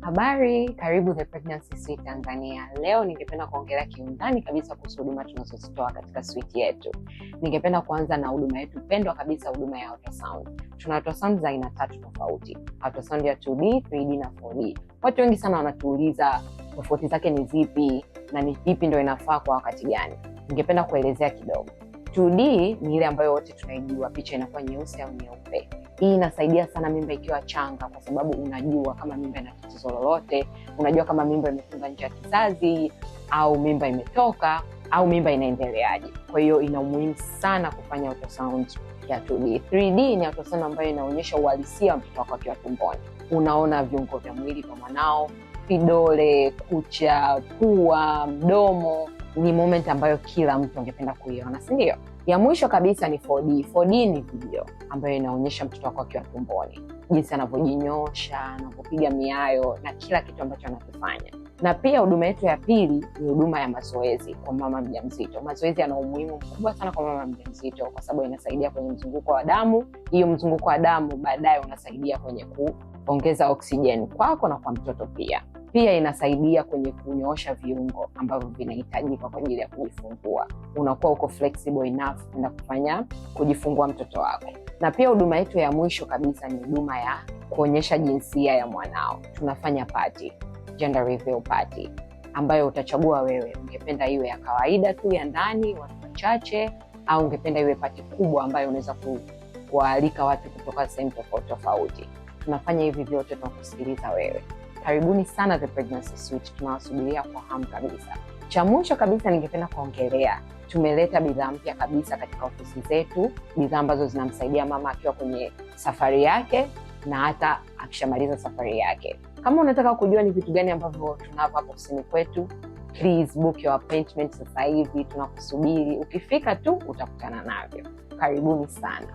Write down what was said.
Habari, karibu The Pregnancy Suite Tanzania. Leo ningependa kuongelea kiundani kabisa kuhusu huduma tunazozitoa katika suite yetu. Ningependa kuanza na huduma yetu pendwa kabisa, huduma ya ultrasound. Tuna ultrasound za aina 3 tofauti. Ultrasound ya 2D, 3D na 4D. Watu wengi sana wanatuuliza tofauti zake ni zipi na ni ipi ndio inafaa kwa wakati gani. Ningependa kuelezea kidogo. 2D ni ile ambayo wote tunaijua, picha inakuwa nyeusi au nyeupe. Hii inasaidia sana mimba ikiwa changa, kwa sababu unajua kama mimba ina tatizo lolote, unajua kama mimba imefunga nje ya kizazi au mimba imetoka au mimba inaendeleaje. Kwa hiyo ina umuhimu sana kufanya ultrasound ya 2D. 3D ni ultrasound ambayo inaonyesha uhalisia wa mtoto wako akiwa tumboni. Unaona viungo vya mwili vya mwanao, vidole, kucha, pua, mdomo. Ni moment ambayo kila mtu angependa kuiona, si ndio? Ya mwisho kabisa ni 4D. 4D ni video ambayo inaonyesha mtoto wako akiwa tumboni, jinsi anavyojinyoosha, anavyopiga miayo na kila kitu ambacho anakifanya. Na pia huduma yetu ya pili ni huduma ya mazoezi kwa mama mjamzito. Mazoezi yana umuhimu mkubwa sana kwa mama mjamzito, kwa sababu inasaidia kwenye mzunguko wa damu. Hiyo mzunguko wa damu baadaye unasaidia kwenye kuongeza oksijeni kwako na kwa mtoto pia. Pia inasaidia kwenye kunyoosha viungo ambavyo vinahitajika kwa ajili ya kujifungua. Unakuwa uko flexible enough na kufanya kujifungua mtoto wako. Na pia huduma yetu ya mwisho kabisa ni huduma ya kuonyesha jinsia ya mwanao. Tunafanya party, gender reveal party, ambayo utachagua wewe. Ungependa iwe ya kawaida tu ya ndani, watu wachache, au ungependa iwe party kubwa ambayo unaweza kualika watu kutoka sehemu tofauti tofauti. Tunafanya hivi vyote, tunakusikiliza wewe. Karibuni sana The Pregnancy Suite, tunawasubiria kwa hamu kabisa. Cha mwisho kabisa ningependa kuongelea, tumeleta bidhaa mpya kabisa katika ofisi zetu, bidhaa ambazo zinamsaidia mama akiwa kwenye safari yake na hata akishamaliza safari yake. Kama unataka kujua ni vitu gani ambavyo tunavyo hapo ofisini kwetu, please book your appointment sasa hivi, tunakusubiri. Ukifika tu utakutana navyo. Karibuni sana.